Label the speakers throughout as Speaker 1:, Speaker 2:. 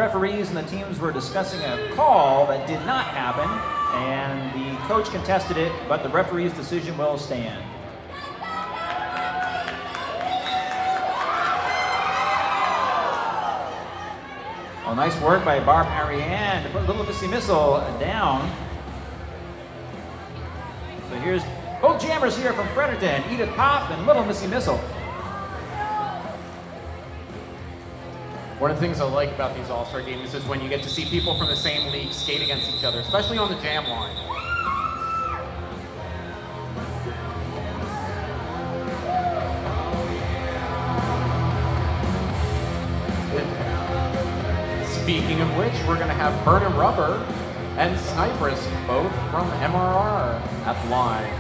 Speaker 1: referees and the teams were discussing a call that did not happen, and the coach contested it, but the referee's decision will stand. Oh, nice work by Barb Ariane to put Little Missy Missile down. So here's both jammers here from Fredericton, Edith Pop and Little Missy Missile.
Speaker 2: One of the things I like about these All-Star games is when you get to see people from the same league skate against each other, especially on the jam line. Speaking of which, we're going to have Burnin' Rubber and Sniperess, both from MRR, at the line.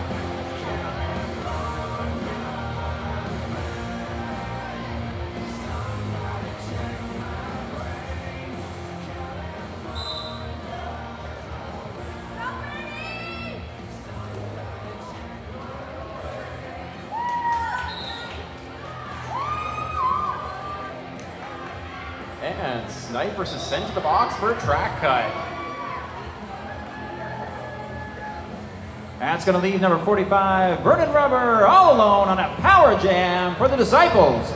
Speaker 2: And Sniperess is sent to the box for a track cut.
Speaker 1: That's going to leave number 45, Burnin' Rubber, all alone on a power jam for the Disciples.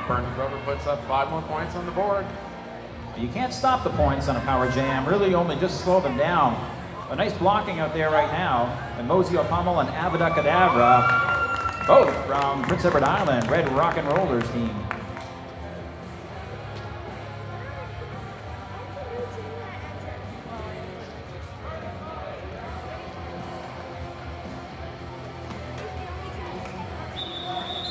Speaker 2: Burnin' Rubber puts up 5 more points on the board.
Speaker 1: You can't stop the points on a power jam, really only just slow them down. A nice blocking out there right now. And Mosey O'Pommel and Avada Kedavra, both from Prince Edward Island, Red Rock and Rollers team.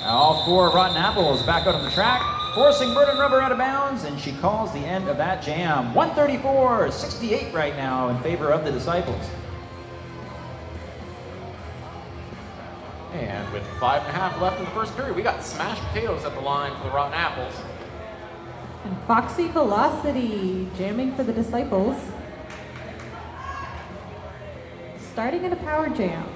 Speaker 1: All 4 Rotten Apples back out on the track, forcing Burnin' Rubber out of bounds, and she calls the end of that jam. 134-68 right now in favor of the Disciples.
Speaker 2: And with 5.5 left in the first period, we got Smashed Potatoes at the line for the Rotten Apples.
Speaker 3: And Foxy Velocity jamming for the Disciples. Starting in a power jam.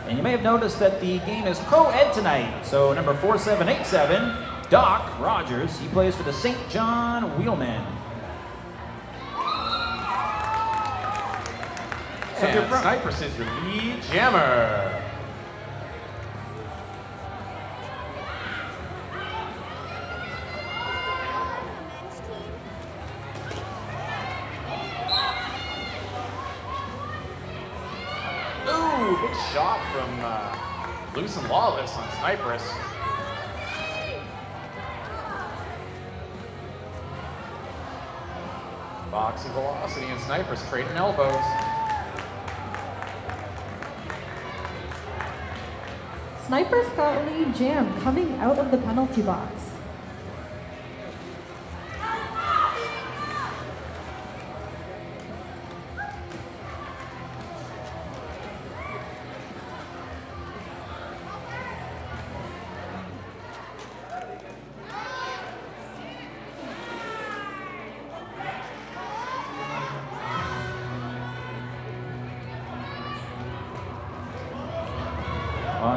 Speaker 1: And you may have noticed that the game is co-ed tonight. So number 4787, Doc Rogers, he plays for the St. John Wheelmen. So
Speaker 2: And Sniperess is your lead jammer. Ooh, big shot from Loose and Lawless on Sniperess. Foxy Velocity and Sniperess trading elbows.
Speaker 3: Sniper's got lead jam coming out of the penalty box.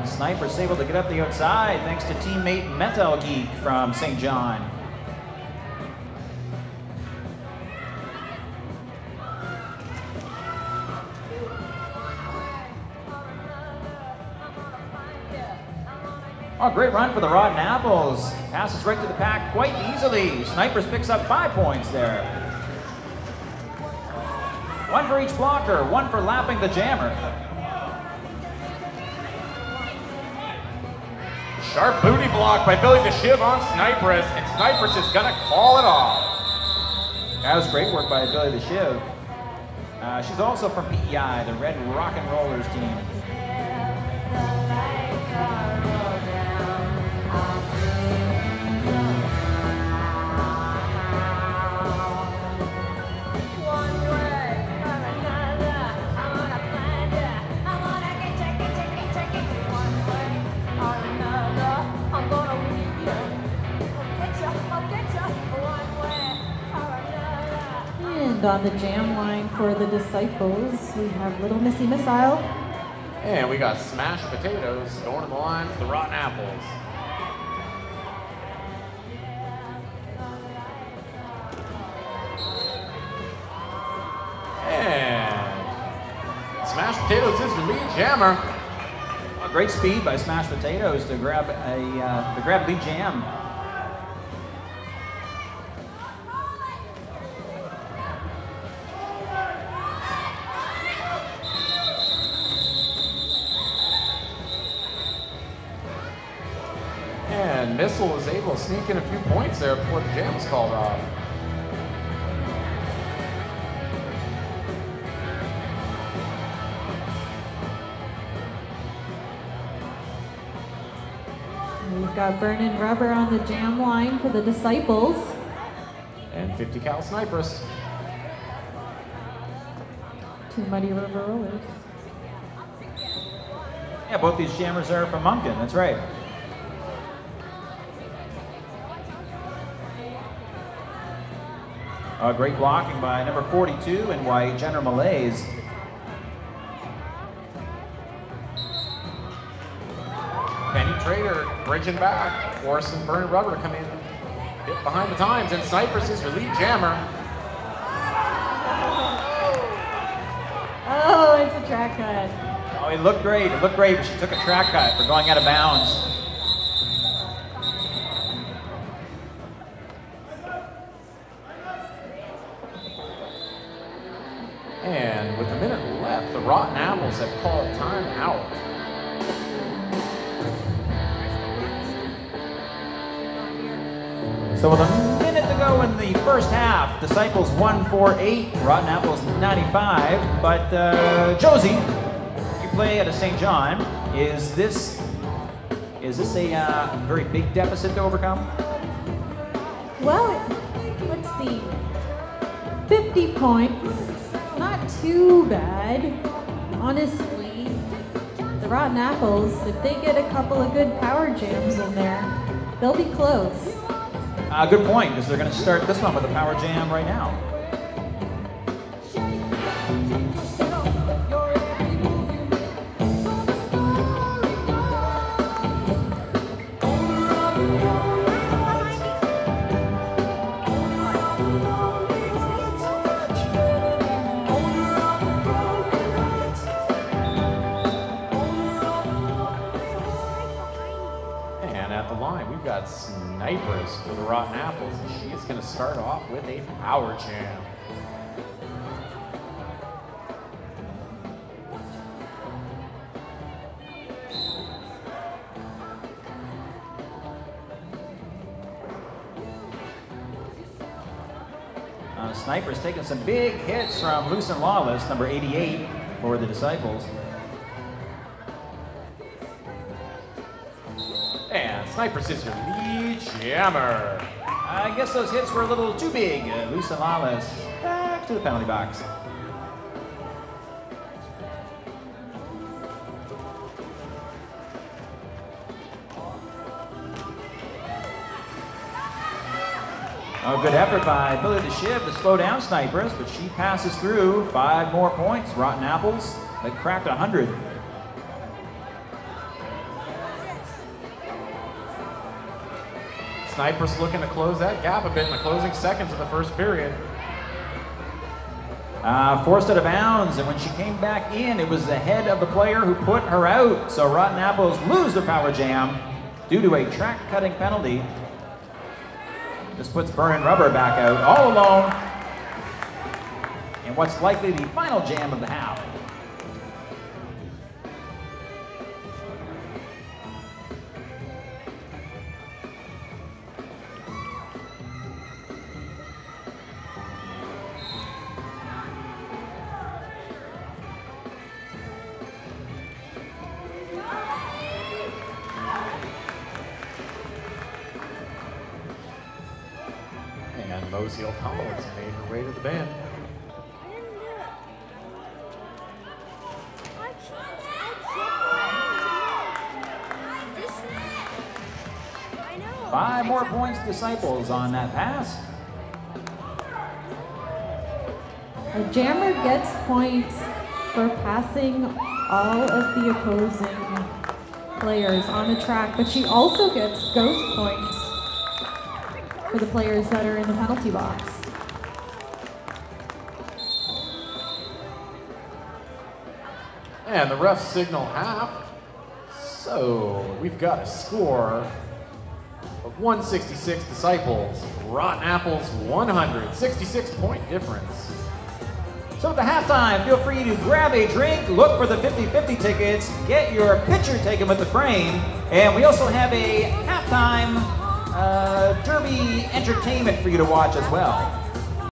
Speaker 1: Sniper's able to get up the outside thanks to teammate Metal Geek from St. John. Oh, great run for the Rotten Apples. Passes right to the pack quite easily. Sniper's picks up 5 points there. 1 for each blocker, 1 for lapping the jammer.
Speaker 2: Sharp booty block by Billy the Shiv on Sniperess, and Sniperess is gonna call it off.
Speaker 1: That was great work by Billy the Shiv. She's also from PEI, the Red Rock and Rollers team.
Speaker 3: And on the jam line for the Disciples, we have Little Missy Missile.
Speaker 2: And we got Smashed Potatoes going to the line for the Rotten Apples. And Smashed Potatoes is the lead jammer.
Speaker 1: Great speed by Smashed Potatoes to grab lead jam.
Speaker 2: And Missile was able to sneak in a few points there before the jam was called off.
Speaker 3: We've got Burnin' Rubber on the jam line for the Disciples.
Speaker 2: And 50 cal snipers.
Speaker 3: 2 Muddy River Rollers.
Speaker 1: Yeah, both these jammers are from Moncton, that's right. Great blocking by number 42 in white, Jenner Malaise.
Speaker 2: Penny Trader bridging back, forcing Burnin' Rubber to come in, hit behind the times, and Cypress is your lead jammer.
Speaker 3: Oh, it's a track cut.
Speaker 1: Oh, it looked great, but she took a track cut for going out of bounds.
Speaker 2: And with a minute left, the Rotten Apples have called time out.
Speaker 1: So with a minute to go in the first half, Disciples 148, Rotten Apples 95. But Josie, you play at a St. John. Is this a very big deficit to overcome?
Speaker 3: Well, let's see. 50 points. Not too bad. Honestly, the Rotten Apples, if they get a couple of good power jams in there, they'll be close.
Speaker 1: Good point, because they're going to start this one with a power jam right now.
Speaker 2: We've got Snipers for the Rotten Apples, and she is going to start off with a power jam.
Speaker 1: Snipers taking some big hits from Loose and Lawless, number 88 for the Disciples.
Speaker 2: And Snipers is your lead jammer.
Speaker 1: I guess those hits were a little too big. Loose and Lawless back to the penalty box. Oh, good effort by Billy the Shiv to slow down Snipers, but she passes through. 5 more points. Rotten Apples, they cracked 100.
Speaker 2: Snipers looking to close that gap a bit in the closing seconds of the first period.
Speaker 1: Forced out of bounds, and when she came back in, it was the head of the player who put her out. So Rotten Apples lose their power jam due to a track-cutting penalty. This puts Burnin' Rubber back out all alone in what's likely the final jam of the half.
Speaker 2: And Mosey O'Connell has made her way to the band.
Speaker 1: Five more points, Disciples, on that pass.
Speaker 3: A jammer gets points for passing all of the opposing players on the track, but she also gets ghost points for the players that are in the penalty box.
Speaker 2: And the refs signal half. So we've got a score of 166 Disciples, Rotten Apples 100, 66-point difference.
Speaker 1: So at the halftime, feel free to grab a drink, look for the 50-50 tickets, get your picture taken with the frame, and we also have a halftime derby entertainment for you to watch as well.